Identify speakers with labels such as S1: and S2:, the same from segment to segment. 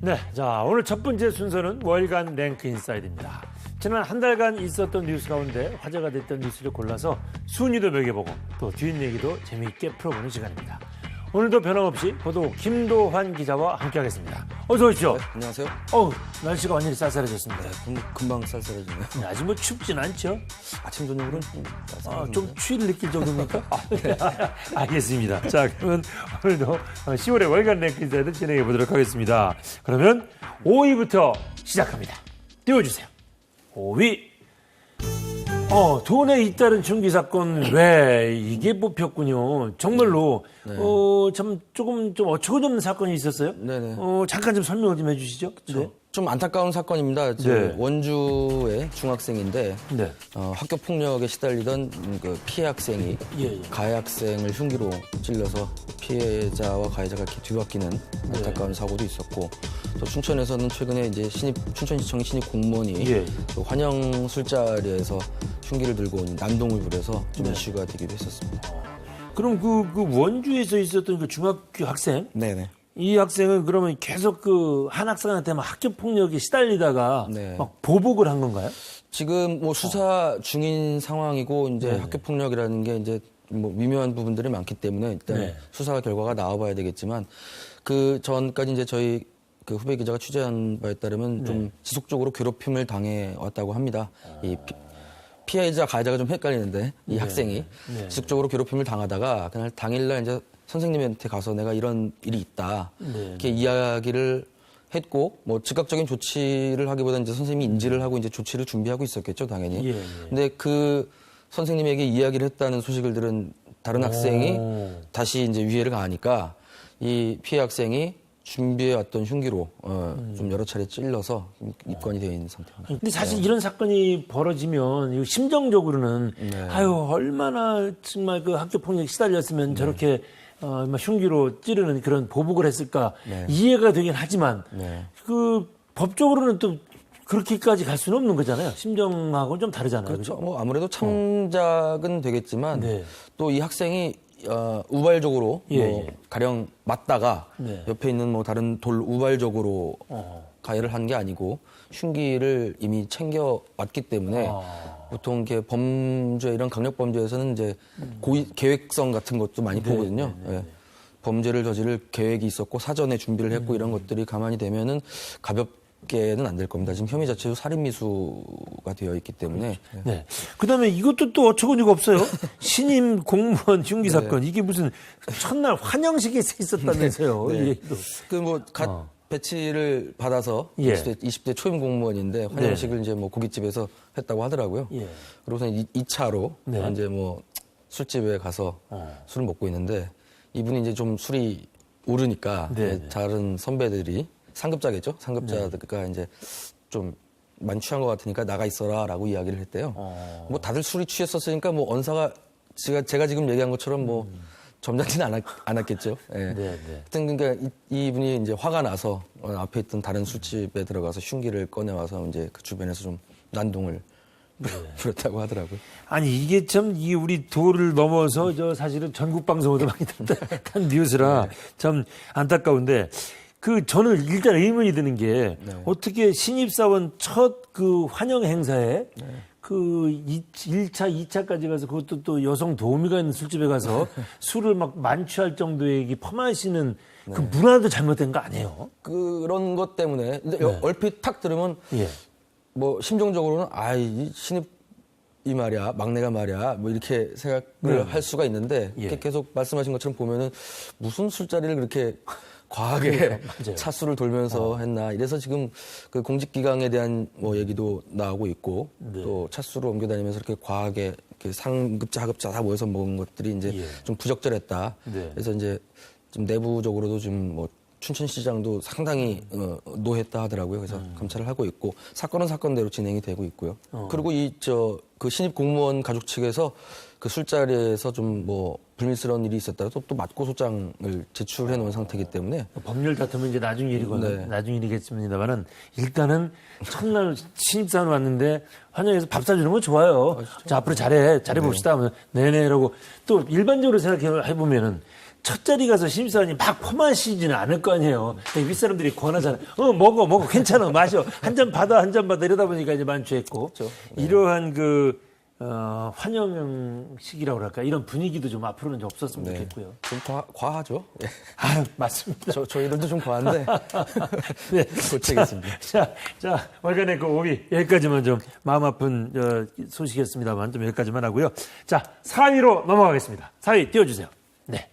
S1: 네, 자 오늘 첫 번째 순서는 월간 랭크 인사이드입니다. 지난 한 달간 있었던 뉴스 가운데 화제가 됐던 뉴스를 골라서 순위도 매겨보고 또 뒷얘기도 재미있게 풀어보는 시간입니다. 오늘도 변함없이 보도 김도환 기자와 함께하겠습니다. 어서 오십시오.
S2: 네, 안녕하세요.
S1: 날씨가 완전히 쌀쌀해졌습니다.
S2: 금방 쌀쌀해지네요.
S1: 네, 아직 뭐 춥진 않죠?
S2: 아침 저녁으로는 좀 쌀쌀해지네요.
S1: 좀 추위를 느낄 정도입니까? 네. 알겠습니다. 자, 그러면 오늘도 10월의 월간 랭크 인사이드 진행해 보도록 하겠습니다. 그러면 5위부터 시작합니다. 띄워주세요. 5위. 돈에 잇따른 중기 사건 왜 이게 뽑혔군요. 정말로 참 조금 좀 어처구니 없는 사건이 있었어요.
S2: 네네.
S1: 잠깐 좀 설명을 좀 해주시죠. 네.
S2: 좀 안타까운 사건입니다.
S1: 네.
S2: 원주의 중학생인데
S1: 네.
S2: 학교 폭력에 시달리던 그 피해 학생이 가해 학생을 흉기로 찔러서 피해자와 가해자가 이렇게 뒤바뀌는 안타까운 사고도 있었고, 또 춘천에서는 최근에 이제 춘천시청 신입 공무원이 또 환영 술자리에서 흉기를 들고 온 난동을 부려서 좀 이슈가 되기도 했었습니다.
S1: 그럼 그 원주에서 있었던 그 중학교 학생?
S2: 네네.
S1: 이 학생은 그러면 계속 그 한 학생한테 막 학교 폭력에 시달리다가
S2: 네.
S1: 막 보복을 한 건가요?
S2: 지금 뭐 수사 중인 상황이고 이제 학교 폭력이라는 게 이제 뭐 미묘한 부분들이 많기 때문에 일단 수사 결과가 나와봐야 되겠지만, 그 전까지 이제 저희 그 후배 기자가 취재한 바에 따르면 좀 지속적으로 괴롭힘을 당해 왔다고 합니다. 이 피해자 가해자가 좀 헷갈리는데 이 학생이 지속적으로 괴롭힘을 당하다가 그날 당일날 이제 선생님한테 가서 내가 이런 일이 있다 이렇게 이야기를 했고, 뭐 즉각적인 조치를 하기보다는 이제 선생님이 인지를 하고 이제 조치를 준비하고 있었겠죠, 당연히. 근데 그 선생님에게 이야기를 했다는 소식을 들은 다른 학생이 다시 이제 위해를 가하니까 이 피해 학생이 준비해 왔던 흉기로 좀 여러 차례 찔러서 입건이 되어 있는 상태입니다.
S1: 근데 사실 이런 사건이 벌어지면 이거 심정적으로는 아유 얼마나 정말 그 학교 폭력에 시달렸으면 저렇게 막 흉기로 찌르는 그런 보복을 했을까 이해가 되긴 하지만 그 법적으로는 또 그렇게까지 갈 수는 없는 거잖아요. 심정하고는 좀 다르잖아요.
S2: 그렇죠. 뭐 아무래도 참작은 되겠지만 또 이 학생이 우발적으로 뭐 가령 맞다가 옆에 있는 뭐 다른 돌 우발적으로 가해를 한 게 아니고 흉기를 이미 챙겨 왔기 때문에 보통 이렇게 범죄, 이런 강력 범죄에서는 이제 고의 계획성 같은 것도 많이 보거든요. 범죄를 저지를 계획이 있었고 사전에 준비를 했고 이런 것들이 가만히 되면은 가볍게는 안 될 겁니다. 지금 혐의 자체도 살인미수가 되어 있기 때문에.
S1: 네. 그다음에 이것도 또 어처구니가 없어요. 신임 공무원 흉기 사건 이게 무슨 첫날 환영식에 있었다면서요. 이 얘기도.
S2: 그 뭐 배치를 받아서 20대 초임 공무원인데 환영식을 이제 뭐 고깃집에서 했다고 하더라고요. 그러고서 2차로 이제 뭐 술집에 가서 술을 먹고 있는데 이분이 이제 좀 술이 오르니까 다른 선배들이 상급자겠죠? 상급자가 이제 좀 많이 취한 것 같으니까 나가 있어라라고 이야기를 했대요. 뭐 다들 술이 취했었으니까 뭐 언사가 제가 지금 얘기한 것처럼 뭐 점잖지는 않았겠죠. 하여튼 그러니까 이분이 이제 화가 나서 앞에 있던 다른 술집에 들어가서 흉기를 꺼내와서 이제 그 주변에서 좀 난동을 부렸다고 하더라고요.
S1: 아니 이게 참 이게 우리 도를 넘어서 저 사실은 전국 방송으로 많이 탄 뉴스라 참 안타까운데, 그 저는 일단 의문이 드는 게 어떻게 신입사원 첫 그 환영 행사에 그 1차, 2차까지 가서 그것도 또 여성 도우미가 있는 술집에 가서 술을 막 만취할 정도의 퍼마시는 그 문화도 잘못된 거 아니에요?
S2: 그런 것 때문에 근데 얼핏 탁 들으면 뭐 심정적으로는 이 신입 이 말이야, 막내가 말이야, 뭐 이렇게 생각을 할 수가 있는데 계속 말씀하신 것처럼 보면은 무슨 술자리를 그렇게 과하게 차수를 돌면서 했나. 이래서 지금 그 공직기강에 대한 뭐 얘기도 나오고 있고 또 차수를 옮겨다니면서 이렇게 과하게 이렇게 상급자, 하급자 다 모여서 먹은 것들이 이제 좀 부적절했다. 그래서 이제 좀 내부적으로도 좀 뭐 춘천시장도 상당히 노했다 하더라고요. 그래서 감찰을 하고 있고 사건은 사건대로 진행이 되고 있고요. 그리고 그 신입 공무원 가족 측에서 그 술자리에서 좀 뭐 불미스러운 일이 있었다고 또 맞고소장을 제출해 놓은 상태이기 때문에
S1: 법률 다툼은 이제 나중 일이거든요. 나중 일이겠습니다만은 일단은 첫날 신입사원 왔는데 환영해서 밥 사주는 건 좋아요. 자, 앞으로 잘해 봅시다 하면 네네 이러고, 또 일반적으로 생각해 보면은 첫 자리 가서 신입사원이 막 퍼마시지는 않을 거 아니에요. 윗사람들이 권하잖아요. 먹어, 괜찮아, 마셔. 한 잔 받아 이러다 보니까 이제 만취했고.
S2: 그렇죠.
S1: 이러한 환영식이라고 그럴까 이런 분위기도 좀 앞으로는 좀 없었으면 좋겠고요.
S2: 좀 과하죠. 예.
S1: 맞습니다.
S2: 저희들도 좀 과한데
S1: 네.
S2: 고치겠습니다.
S1: 자, 월간의 그 오비 여기까지만 좀 마음 아픈 소식이었습니다만 좀 여기까지만 하고요. 자, 4위로 넘어가겠습니다. 4위 띄워주세요. 네.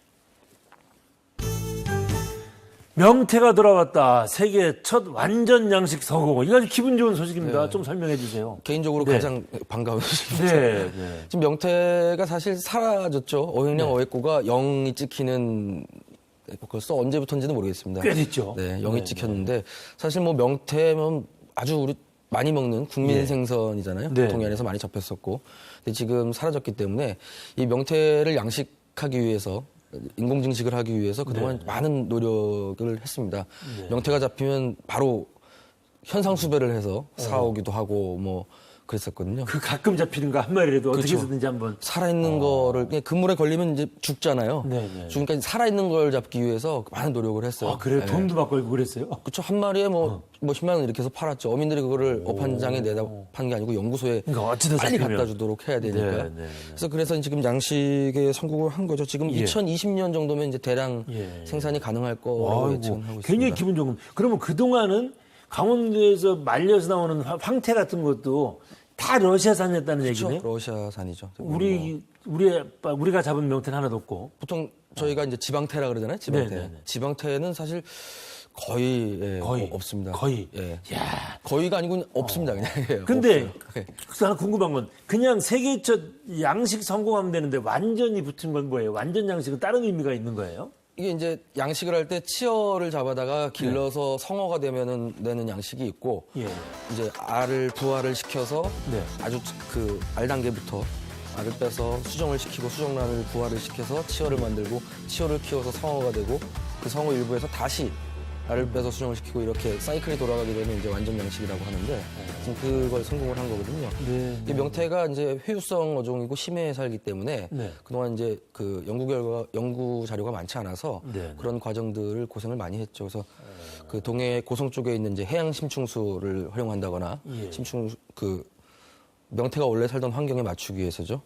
S1: 명태가 돌아왔다. 세계 첫 완전 양식 성공. 이거 아주 기분 좋은 소식입니다.
S2: 네.
S1: 좀 설명해 주세요.
S2: 개인적으로
S1: 네.
S2: 가장 반가운 소식입니다.
S1: 네.
S2: 지금 명태가 사실 사라졌죠. 어획량 어획고가 0이 찍히는 벌써 언제부터인지는 모르겠습니다.
S1: 꽤 됐죠.
S2: 네, 0이 찍혔는데 사실 뭐 명태면 아주 우리 많이 먹는 국민 생선이잖아요.
S1: 네.
S2: 동해안에서 많이 잡혔었고, 근데 지금 사라졌기 때문에 이 명태를 양식하기 위해서 인공증식을 하기 위해서 그동안 많은 노력을 했습니다. 명태가 잡히면 바로 현상 수배를 해서 사오기도 하고 뭐 그랬었거든요.
S1: 그 가끔 잡히는 거 한 마리라도 어떻게
S2: 그렇죠.
S1: 해서든지 한번.
S2: 살아있는 거를 그냥 그물에 걸리면 이제 죽잖아요.
S1: 네.
S2: 죽으니까 살아있는 걸 잡기 위해서 많은 노력을 했어요.
S1: 아, 그래요? 돈도 막 걸고 그랬어요?
S2: 그렇죠. 한 마리에 뭐 10만 원 이렇게 해서 팔았죠. 어민들이 그거를 업한장에 내다 파는 게 아니고 연구소에
S1: 그러니까 어찌다
S2: 빨리
S1: 잡히면.
S2: 갖다 주도록 해야 되니까.
S1: 네.
S2: 그래서 지금 양식에 성공을 한 거죠. 지금
S1: 예.
S2: 2020년 정도면 이제 대량 생산이 가능할 거라고 예측하고 있습니다.
S1: 굉장히 기분 좋은. 그러면 그동안은 강원도에서 말려서 나오는 황태 같은 것도 다 러시아산이었다는
S2: 그렇죠.
S1: 얘기네.
S2: 러시아산이죠.
S1: 우리가 잡은 명태는 하나도 없고.
S2: 보통 저희가 이제 지방태라 그러잖아요. 지방태.
S1: 네네네.
S2: 지방태는 사실 거의 없습니다.
S1: 거의.
S2: 예.
S1: 야.
S2: 거의가 아니고 없습니다. 그냥. 예,
S1: 근데
S2: 없어요. 예.
S1: 하나 궁금한 건 그냥 세계 첫 양식 성공하면 되는데 완전히 붙은 건 뭐예요? 완전 양식은 다른 의미가 있는 거예요?
S2: 이게 이제 양식을 할 때 치어를 잡아다가 길러서 성어가 되는 양식이 있고
S1: 예.
S2: 이제 부화를 시켜서
S1: 네.
S2: 아주 그 알 단계부터 알을 빼서 수정을 시키고 수정란을 부화를 시켜서 치어를 만들고 치어를 키워서 성어가 되고 그 성어 일부에서 다시 알을 빼서 수정을 시키고 이렇게 사이클이 돌아가게 되면 이제 완전 양식이라고 하는데 지금 그걸 성공을 한 거거든요. 이 명태가 이제 회유성 어종이고 심해에 살기 때문에 그동안 이제 그 연구 자료가 많지 않아서 그런 과정들을 고생을 많이 했죠. 그래서 그 동해 고성 쪽에 있는 이제 해양 심충수를 활용한다거나 명태가 원래 살던 환경에 맞추기 위해서죠.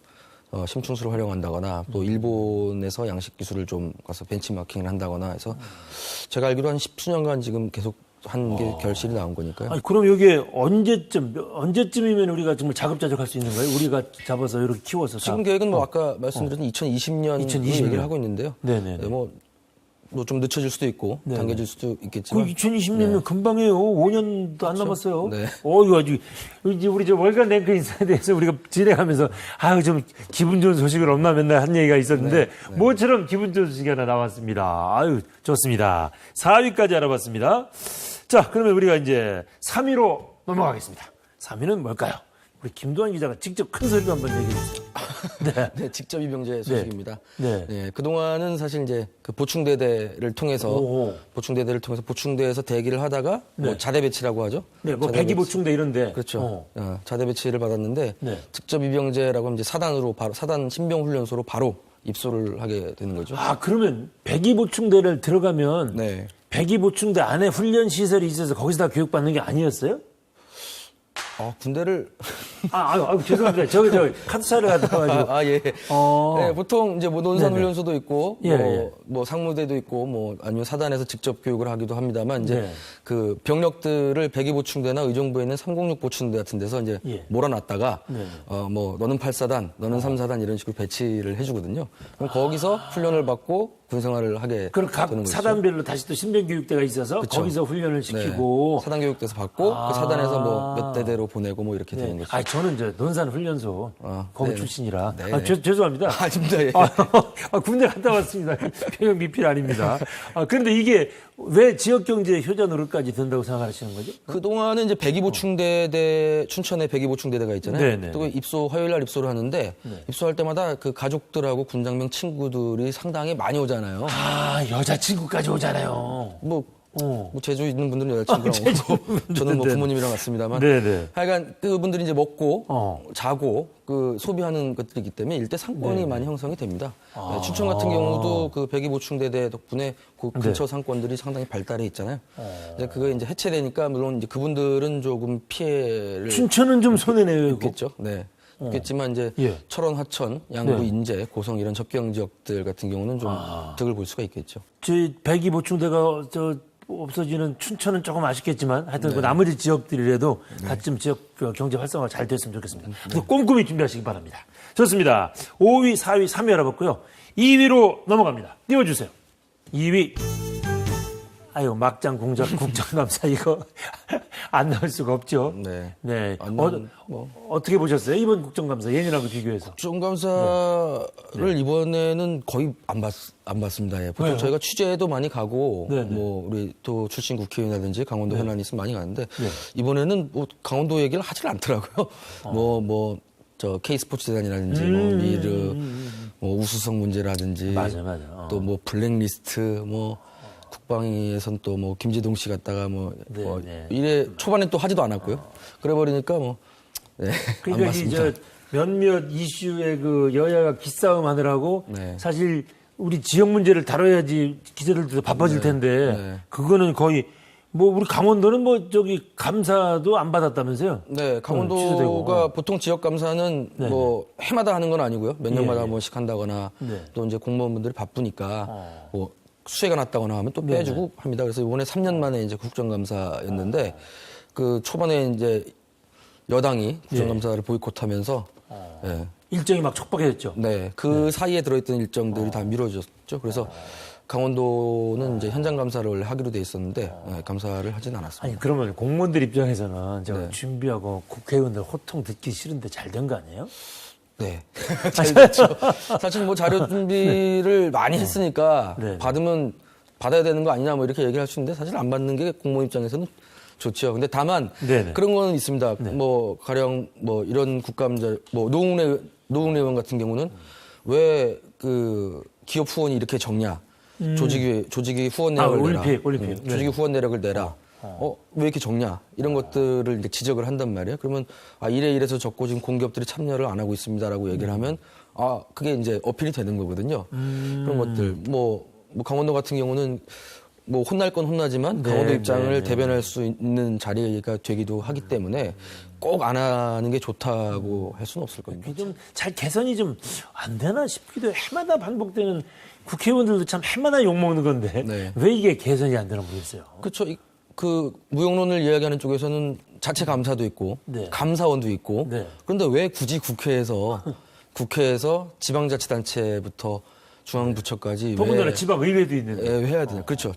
S2: 심충수를 활용한다거나 또 일본에서 양식 기술을 좀 가서 벤치마킹을 한다거나 해서 제가 알기로 한 10수년간 지금 계속 한 게 결실이 나온 거니까요.
S1: 아니, 그럼 이게 언제쯤이면 우리가 정말 자급자족할 수 있는 거예요? 우리가 잡아서 이렇게 키워서.
S2: 지금 계획은 뭐 아까 말씀드린 2020년
S1: 2020년.
S2: 얘기를 하고 있는데요.
S1: 네네.
S2: 네, 뭐 좀 늦춰질 수도 있고 당겨질 수도
S1: 그
S2: 있겠지만
S1: 2020년이면 금방이에요. 5년도 안 남았어요.
S2: 네.
S1: 이거 아주 이제 우리 저 월간 랭크 인사에 대해서 우리가 진행하면서 좀 기분 좋은 소식을 없나 맨날 한 얘기가 있었는데 모처럼 기분 좋은 소식이 하나 나왔습니다. 좋습니다. 4위까지 알아봤습니다. 자, 그러면 우리가 이제 3위로 넘어가겠습니다. 3위는 뭘까요? 우리 김도환 기자가 직접 큰 소리로 한번 얘기해 주세요.
S2: 네, 직접 이병재 소식입니다.
S1: 네.
S2: 네, 그동안은 사실 이제 그 보충대대를 통해서 보충대에서 대기를 하다가 뭐 자대 배치라고 하죠.
S1: 네, 뭐 배기 보충대 이런데.
S2: 그렇죠. 자대 배치를 받았는데
S1: 네.
S2: 직접 이병재라고 하면 이제 사단 신병 훈련소로 바로 입소를 하게 되는 거죠.
S1: 그러면 배기 보충대를 들어가면
S2: 네.
S1: 배기 보충대 안에 훈련 시설이 있어서 거기서 다 교육받는 게 아니었어요?
S2: 군대를
S1: 죄송합니다. 저 카트사를 갔다 와가지고.
S2: 예. 네, 보통 이제 뭐 논산 훈련소도 있고 뭐 상무대도 있고 뭐 아니면 사단에서 직접 교육을 하기도 합니다만 이제 그 병력들을 배기보충대나 의정부에 있는 306 보충대 같은 데서 이제 몰아놨다가 뭐 너는 8사단, 너는 3사단 이런 식으로 배치를 해주거든요. 그럼 거기서 훈련을 받고 군생활을 하게
S1: 그럼 각
S2: 되는 거죠.
S1: 사단별로 다시 또 신병교육대가 있어서 거기서 훈련을 시키고.
S2: 사단 교육대에서 받고 그 사단에서 뭐 몇 대대로 보내고 뭐 이렇게 되는 거죠.
S1: 저는 저 논산 훈련소 거기
S2: 네.
S1: 출신이라.
S2: 네.
S1: 죄송합니다.
S2: 아닙니다. 예.
S1: 군대 갔다 왔습니다. 병역 미필 아닙니다. 그런데 이게 왜 지역경제 효자 노릇까지 된다고 생각하시는 거죠?
S2: 그동안은 이제 배기보충대대, 춘천에 배기보충대대가 있잖아요.
S1: 네네.
S2: 또 화요일 날 입소를 하는데 입소할 때마다 그 가족들하고 군장병 친구들이 상당히 많이 오잖아요.
S1: 여자친구까지 오잖아요.
S2: 뭐 뭐 제주 있는 분들은 여자친구랑 오고 저는 뭐 부모님이랑 왔습니다만
S1: 네네.
S2: 하여간 그분들이 이제 먹고 자고 그 소비하는 것들이기 때문에 일대 상권이 많이 형성이 됩니다. 네, 춘천 같은 경우도 그 백이보충대대 덕분에 그 근처 상권들이 상당히 발달해 있잖아요. 이제 그거 이제 해체되니까 물론 이제 그분들은 조금 피해를
S1: 춘천은 좀 손해내고
S2: 있겠죠. 네. 있겠지만 이제
S1: 예.
S2: 철원, 하천, 양구, 인제, 고성 이런 접경 지역들 같은 경우는 좀 득을 볼 수가 있겠죠.
S1: 저희 백이 보충대가 없어지는 춘천은 조금 아쉽겠지만 하여튼 그 나머지 지역들이라도 같이 지역 경제 활성화가 잘 됐으면 좋겠습니다. 그래서 꼼꼼히 준비하시기 바랍니다. 좋습니다. 5위, 4위, 3위 알아봤고요. 2위로 넘어갑니다. 띄워주세요. 2위. 아유, 막장 공작 국정감사 이거 안 나올 수가 없죠.
S2: 네.
S1: 네. 어떻게 보셨어요? 이번 국정감사 예년하고 비교해서.
S2: 국정감사를 이번에는 거의 안 봤습니다. 예. 보통 저희가 취재도 많이 가고 뭐 우리 또 출신 국회의원이라든지 강원도 현안이 있으면 많이 가는데 이번에는 뭐 강원도 얘기를 하질 않더라고요. 저 K스포츠재단이라든지 뭐 미르 뭐 우수성 문제라든지
S1: 맞아.
S2: 또 뭐 블랙리스트 뭐 국방위에선 또 뭐 김재동 씨 갔다가 이래 초반에 또 하지도 않았고요. 그래 버리니까 안
S1: 그러니까
S2: 봤습니다.
S1: 몇몇 이슈의 그 여야가 기싸움 하느라고 사실 우리 지역 문제를 다뤄야지 기자들도 바빠질 텐데 그거는 거의 뭐 우리 강원도는 뭐 저기 감사도 안 받았다면서요?
S2: 네, 강원도가 보통 지역 감사는 뭐 해마다 하는 건 아니고요. 몇 년마다 한 번씩 한다거나 또 이제 공무원분들이 바쁘니까 뭐 수혜가 났다거나 하면 또 빼주고 합니다. 그래서 이번에 3년 만에 이제 국정감사였는데 그 초반에 이제 여당이 국정감사를 보이콧하면서
S1: 일정이 막 촉박해졌죠.
S2: 네, 그 사이에 들어있던 일정들이 다 미뤄졌죠. 그래서 강원도는 이제 현장 감사를 원래 하기로 돼 있었는데 감사를 하진 않았습니다.
S1: 아니 그러면 공무원들 입장에서는 제가 준비하고 국회의원들 호통 듣기 싫은데 잘 된 거 아니에요?
S2: 네. 잘 됐죠. 사실 뭐 자료 준비를 많이 했으니까 받으면 받아야 되는 거 아니냐 뭐 이렇게 얘기를 할 수 있는데 사실 안 받는 게 공무원 입장에서는 좋죠. 근데 다만 그런 거는 있습니다. 뭐 가령 뭐 이런 국감자 뭐 노웅래 의원 같은 경우는 왜 그 기업 후원이 이렇게 적냐? 조직이 후원 내역을 내라.
S1: 올림픽.
S2: 조직이 후원 내역을 내라. 왜 이렇게 적냐? 이런 것들을 이제 지적을 한단 말이에요. 그러면 이래서 적고 지금 공기업들이 참여를 안 하고 있습니다라고 얘기를 하면 그게 이제 어필이 되는 거거든요. 그런 것들 뭐 강원도 같은 경우는 뭐 혼날 건 혼나지만 강원도 입장을 대변할 수 있는 자리가 되기도 하기 때문에 꼭 안 하는 게 좋다고 할 수는 없을 겁니다.
S1: 좀 잘 개선이 좀 안 되나 싶기도 해요. 해마다 반복되는 국회의원들도 참 해마다 욕먹는 건데 왜 이게 개선이 안 되나 모르겠어요.
S2: 그렇죠. 그 무용론을 이야기하는 쪽에서는 자체 감사도 있고 감사원도 있고 그런데 왜 굳이 국회에서 지방자치단체부터 중앙부처까지
S1: 더군다나 지방의회도 있는데
S2: 왜 해야 되냐. 그렇죠.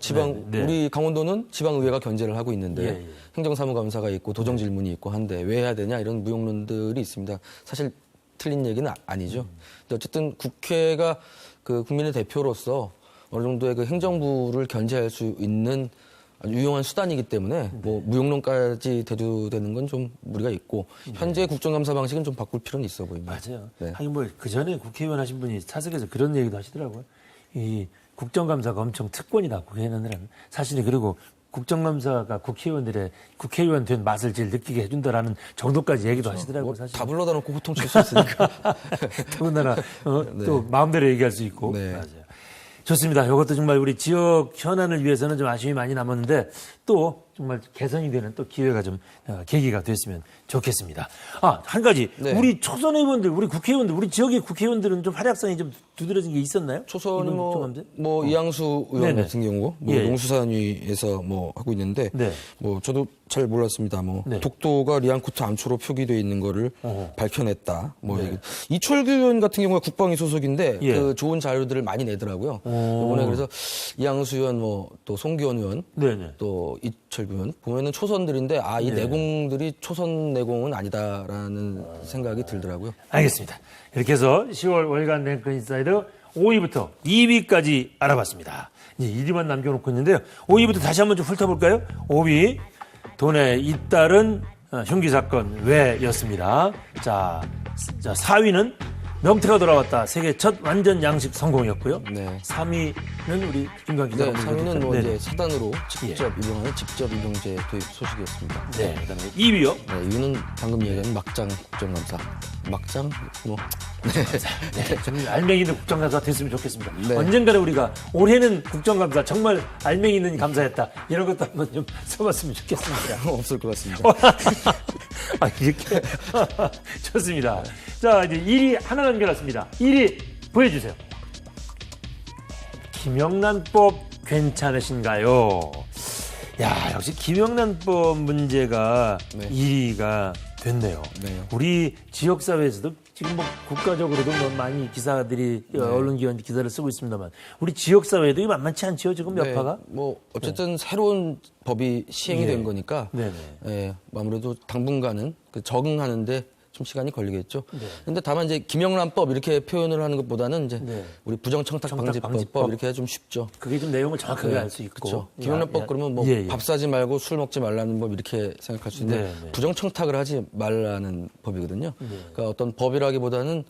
S2: 우리 강원도는 지방의회가 견제를 하고 있는데 행정사무감사가 있고 도정질문이 있고 한데 왜 해야 되냐 이런 무용론들이 있습니다. 사실 틀린 얘기는 아니죠. 근데 어쨌든 국회가 그 국민의 대표로서 어느 정도의 그 행정부를 견제할 수 있는 아주 유용한 수단이기 때문에 뭐 무용론까지 대두되는 건 좀 무리가 있고 현재 국정감사 방식은 좀 바꿀 필요는 있어 보입니다.
S1: 맞아요. 하긴 뭐 그 전에 국회의원 하신 분이 사석에서 그런 얘기도 하시더라고요. 이 국정감사가 엄청 특권이다 국회의원들은 사실은 그리고 국정감사가 국회의원 된 맛을 제일 느끼게 해준다라는 정도까지 얘기도 하시더라고요. 사실
S2: 다 불러다 놓고 호통 칠 수 있으니까.
S1: 더군다나 또 마음대로 얘기할 수 있고. 맞아요. 좋습니다. 이것도 정말 우리 지역 현안을 위해서는 좀 아쉬움이 많이 남았는데 또 정말 개선이 되는 또 기회가 좀 계기가 됐으면 좋겠습니다. 한 가지 우리 초선 의원들, 우리 국회의원들, 우리 지역의 국회의원들은 좀 활약성이 좀 두드러진 게 있었나요?
S2: 초선이 뭐 이양수 의원 같은 경우 농수산위에서 뭐 하고 있는데 뭐 저도 잘 몰랐습니다. 뭐 독도가 리앙코트 암초로 표기되어 있는 거를 밝혀냈다. 뭐 이철규 의원 같은 경우가 국방위 소속인데 그 좋은 자료들을 많이 내더라고요. 이번에 그래서 이양수 의원 뭐 또 송기원 의원 또 이철규 의원 보면은 초선들인데 이 내공들이 초선 내공은 아니다라는 생각이 들더라고요.
S1: 알겠습니다. 이렇게 해서 10월 월간 랭크 인사이드 5위부터 2위까지 알아봤습니다. 이제 1위만 남겨놓고 있는데요. 5위부터 다시 한번 좀 훑어볼까요? 5위 돈에 잇따른 흉기 사건 왜였습니다. 자 4위는 명태가 돌아왔다. 세계 첫 완전 양식 성공이었고요.
S2: 네.
S1: 3위는 우리 김광 기자가
S2: 네, 3위는 뭐
S1: 네네.
S2: 이제 사단으로 직접 입용하는 직접 입용제 도입 소식이었습니다.
S1: 네, 그다음에 2위요.
S2: 네, 2위는 방금 얘기한 막장 국정감사. 막장 뭐
S1: 네, 좀 알맹이 있는 국정감사 됐으면 좋겠습니다.
S2: 네.
S1: 언젠가는 우리가 올해는 국정감사 정말 알맹이 있는 감사했다. 이런 것도 한번 좀 써봤으면 좋겠습니다.
S2: 없을 것 같습니다.
S1: 아, 이렇게. 좋습니다. 자, 이제 1위 하나 남겨놨습니다. 1위 보여주세요. 김영란법 괜찮으신가요? 야, 역시 김영란법 문제가
S2: 네.
S1: 1위가 됐네요.
S2: 네.
S1: 우리 지역사회에서도 지금 뭐 국가적으로도 뭐 많이 기사들이 언론기관 기사를 쓰고 있습니다만 우리 지역사회도 이 만만치 않죠 지금 여파가?
S2: 뭐 어쨌든 새로운 법이 시행이
S1: 예.
S2: 된 거니까
S1: 네네.
S2: 예, 아무래도 당분간은 그 적응하는데 좀 시간이 걸리겠죠.
S1: 네.
S2: 근데 다만 이제 김영란법 이렇게 표현을 하는 것보다는 이제
S1: 네.
S2: 우리 부정청탁방지법
S1: 방지법.
S2: 이렇게 좀 쉽죠.
S1: 그게 좀 내용을 정확하게
S2: 네,
S1: 알 수 있고.
S2: 그렇죠. 김영란법 그러면 뭐
S1: 예, 예.
S2: 밥 사지 말고 술 먹지 말라는 법 이렇게 생각할 수 있는데
S1: 네, 네.
S2: 부정청탁을 하지 말라는 법이거든요. 그러니까 어떤 법이라기보다는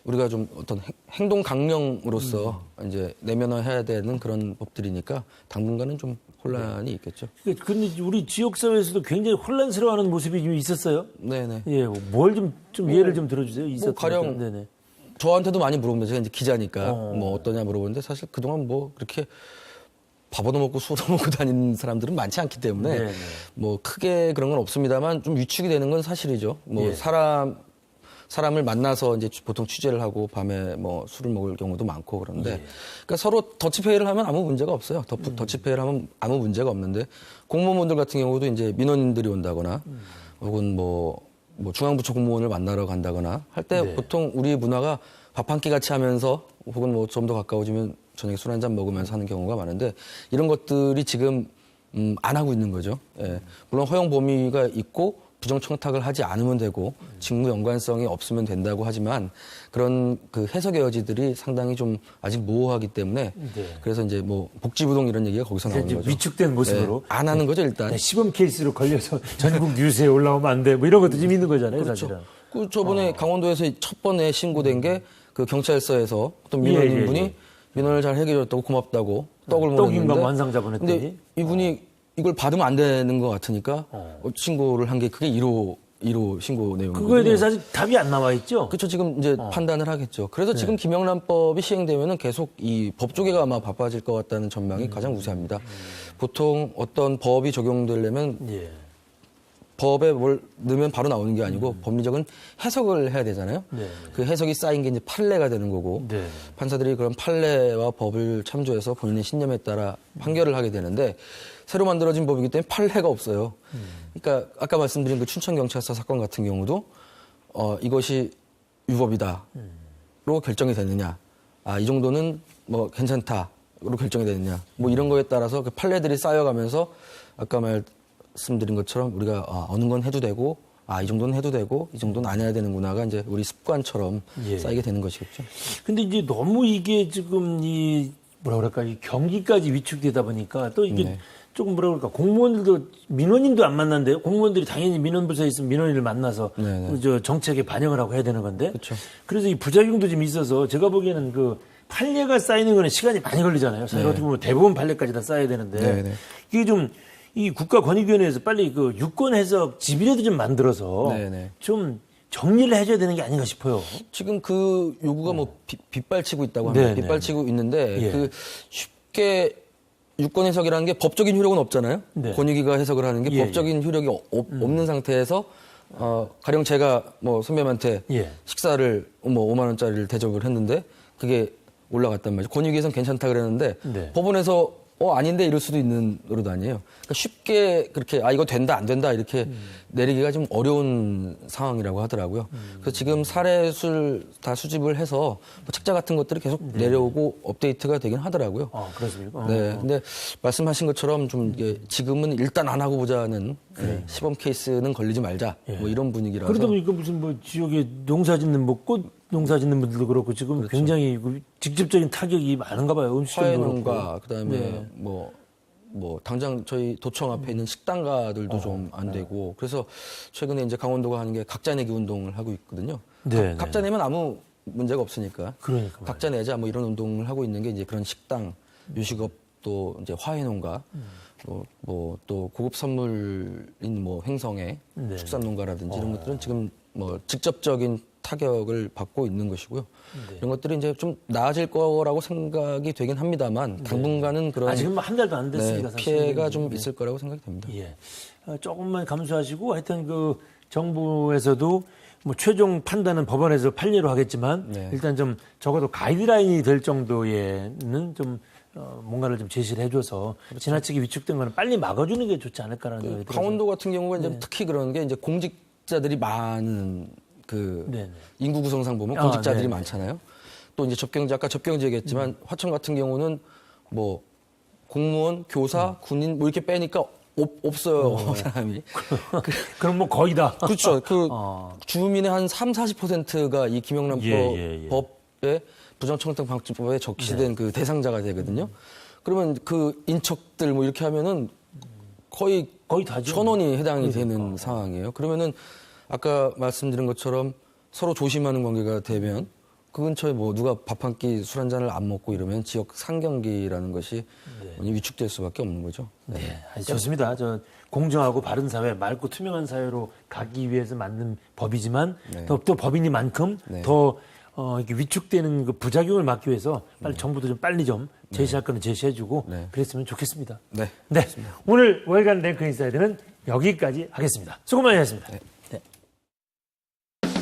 S2: 우리가 좀 어떤 행동 강령으로서 이제 내면화해야 되는 그런 법들이니까 당분간은 좀 혼란이 있겠죠.
S1: 근데 우리 지역사회에서도 굉장히 혼란스러워하는 모습이 좀 있었어요.
S2: 네네.
S1: 예, 뭘 좀 예를 좀 들어주세요. 있었던
S2: 가령
S1: 것들. 네네.
S2: 저한테도 많이 물어봅니다. 제가 이제 기자니까
S1: 어.
S2: 뭐 어떠냐 물어보는데 사실 그동안 뭐 그렇게 밥 얻어먹고 술 얻어먹고 다니는 사람들은 많지 않기 때문에
S1: 네네.
S2: 뭐 크게 그런 건 없습니다만 좀 위축이 되는 건 사실이죠. 뭐
S1: 예.
S2: 사람을 만나서 이제 보통 취재를 하고 밤에 뭐 술을 먹을 경우도 많고 그런데
S1: 예.
S2: 그러니까 서로 더치페이를 하면 아무 문제가 없어요. 더치페이를 하면 아무 문제가 없는데 공무원분들 같은 경우도 이제 민원인들이 온다거나 혹은 뭐 중앙부처 공무원을 만나러 간다거나 할 때
S1: 네.
S2: 보통 우리 문화가 밥 한 끼 같이 하면서 혹은 뭐 좀 더 가까워지면 저녁에 술 한 잔 먹으면서 하는 경우가 많은데 이런 것들이 지금 안 하고 있는 거죠. 예. 물론 허용 범위가 있고 부정청탁을 하지 않으면 되고 직무 연관성이 없으면 된다고 하지만 그런 그 해석의 여지들이 상당히 좀 아직 모호하기 때문에
S1: 네.
S2: 그래서 이제 뭐 복지부동 이런 얘기가 거기서 나오는
S1: 이제
S2: 거죠.
S1: 위축된 모습으로
S2: 예. 안 하는 거죠 일단.
S1: 네, 시범 케이스로 걸려서 전국 뉴스에 올라오면 안 돼. 뭐 이런 것도 좀 있는 거잖아요,
S2: 그렇죠.
S1: 사실은.
S2: 그 저번에 강원도에서 첫 번에 신고된 게 그 경찰서에서 어떤
S1: 예,
S2: 민원인분이
S1: 예.
S2: 민원을 잘 해결했다고 고맙다고 떡을
S1: 떡인가
S2: 먹었는데
S1: 완상 자본했더니
S2: 근데 이분이 이걸 받으면 안 되는 것 같으니까 신고를 한 게 그게 1호 신고 내용이거든요.
S1: 그거에 대해서 아직 답이 안 나와 있죠.
S2: 그렇죠. 지금 이제 판단을 하겠죠. 그래서 지금 김영란법이 시행되면은 계속 이 법조계가 아마 바빠질 것 같다는 전망이 가장 우세합니다. 보통 어떤 법이 적용되려면
S1: 예.
S2: 법에 뭘 넣으면 바로 나오는 게 아니고 법리적인 해석을 해야 되잖아요.
S1: 네.
S2: 그 해석이 쌓인 게 이제 판례가 되는 거고
S1: 네.
S2: 판사들이 그런 판례와 법을 참조해서 본인의 신념에 따라 판결을 하게 되는데 새로 만들어진 법이기 때문에 판례가 없어요. 그러니까 아까 말씀드린 그 춘천경찰서 사건 같은 경우도 이것이 유법이다로 결정이 되느냐, 이 정도는 뭐 괜찮다로 결정이 되느냐, 뭐 이런 거에 따라서 그 판례들이 쌓여가면서 아까 말씀드린 것처럼 우리가 어느 건 해도 되고 이 정도는 해도 되고 이 정도는 안 해야 되는구나가 이제 우리 습관처럼
S1: 예.
S2: 쌓이게 되는 것이겠죠.
S1: 근데 이제 너무 이게 지금 이 뭐라 그럴까 이 경기까지 위축되다 보니까 또 이게
S2: 네.
S1: 조금 뭐라 그럴까 공무원들도 민원인도 안 만난대요. 공무원들이 당연히 민원부서에 있으면 민원인을 만나서
S2: 네네.
S1: 저 정책에 반영을 하고 해야 되는 건데.
S2: 그렇죠.
S1: 그래서 이 부작용도 좀 있어서 제가 보기에는 그 판례가 쌓이는 거는 시간이 많이 걸리잖아요. 사실
S2: 네.
S1: 어떻게 보면 대법원 판례까지 다 쌓아야 되는데
S2: 네네.
S1: 이게 좀 이 국가권익위원회에서 빨리 그 유권 해석 집이라도 좀 만들어서
S2: 네네.
S1: 좀 정리를 해줘야 되는 게 아닌가 싶어요.
S2: 지금 그 요구가 뭐 빗발치고 있다고 합니다.
S1: 네네.
S2: 빗발치고 있는데
S1: 예.
S2: 그 쉽게 유권 해석이라는 게 법적인 효력은 없잖아요.
S1: 네.
S2: 권익위가 해석을 하는 게
S1: 예,
S2: 법적인 효력이 없는 상태에서 가령 제가 뭐 선배님한테
S1: 예.
S2: 식사를 뭐 5만 원짜리를 대접을 했는데 그게 올라갔단 말이죠. 권익위에서는 괜찮다 그랬는데
S1: 네.
S2: 법원에서 아닌데 이럴 수도 있는 노릇 아니에요. 그러니까 쉽게 그렇게 이거 된다 안 된다 이렇게 내리기가 좀 어려운 상황이라고 하더라고요. 그래서 지금 사례술 다 수집을 해서 뭐 책자 같은 것들이 계속 내려오고 업데이트가 되긴 하더라고요.
S1: 그렇습니까?
S2: 네, 근데 말씀하신 것처럼 좀 이게 지금은 일단 안 하고 보자는 시범 케이스는 걸리지 말자 뭐 이런 분위기라서.
S1: 그러다 보니까 무슨 뭐 지역에 농사 짓는 뭐 꽃 농사 짓는 분들도 그렇고 지금
S2: 그렇죠.
S1: 굉장히 그 직접적인 타격이 많은가 봐요. 음식점도 그렇고.
S2: 화훼농가 그다음에
S1: 네.
S2: 뭐 당장 저희 도청 앞에 있는 식당가들도 좀 안 되고 그래서 최근에 이제 강원도가 하는 게 각자 내기 운동을 하고 있거든요.
S1: 네,
S2: 각자 내면 아무 문제가 없으니까
S1: 그러니까
S2: 각자 내자 뭐 이런 운동을 하고 있는 게 이제 그런 식당, 요식업 또 이제 화훼농가 뭐 또 고급 선물인 뭐 횡성의
S1: 네.
S2: 축산농가라든지 이런 것들은 지금 뭐 직접적인 타격을 받고 있는 것이고요.
S1: 네.
S2: 이런 것들이 이제 좀 나아질 거라고 생각이 되긴 합니다만 당분간은 그런
S1: 아직은 뭐 한 달도 안 됐으니까 사실.
S2: 피해가 좀 있을 거라고 생각이 됩니다.
S1: 예. 조금만 감수하시고 하여튼 그 정부에서도 뭐 최종 판단은 법원에서 판례로 하겠지만
S2: 네.
S1: 일단 좀 적어도 가이드라인이 될 정도에는 좀 뭔가를 좀 제시를 해줘서 지나치게 위축된 거는 빨리 막아주는 게 좋지 않을까라는 생각이 들어요.
S2: 강원도 같은 경우가 이제 특히 그런 게 이제 공직자들이 많은 그
S1: 네네.
S2: 인구 구성상 보면 공직자들이
S1: 네네.
S2: 많잖아요. 또 이제 접경지 아까 접경지 얘기했지만 화천 같은 경우는 뭐 공무원, 교사, 군인 뭐 이렇게 빼니까 없어요 사람이.
S1: 그럼 뭐 거의 다.
S2: 그렇죠. 그 주민의 한 30-40%가 이 김영란법
S1: 예.
S2: 법에 부정청탁 방지법에 적시된 그 대상자가 되거든요. 그러면 그 인척들 뭐 이렇게 하면은 거의
S1: 다죠.
S2: 1,000원이 해당이 되는 상황이에요. 그러면은 아까 말씀드린 것처럼 서로 조심하는 관계가 되면 그 근처에 뭐 누가 밥 한 끼 술 한 잔을 안 먹고 이러면 지역 상경기라는 것이 위축될 수밖에 없는 거죠.
S1: 네, 아주 좋습니다. 저 공정하고 바른 사회, 맑고 투명한 사회로 가기 위해서 만든 법이지만 또 법이니만큼 더 이렇게 위축되는 그 부작용을 막기 위해서 빨리 정부도 좀 빨리 좀 제시할 거는 제시해주고 그랬으면 좋겠습니다.
S2: 네.
S1: 오늘 월간 랭크 인사이드는 여기까지 하겠습니다. 수고 많이 하셨습니다.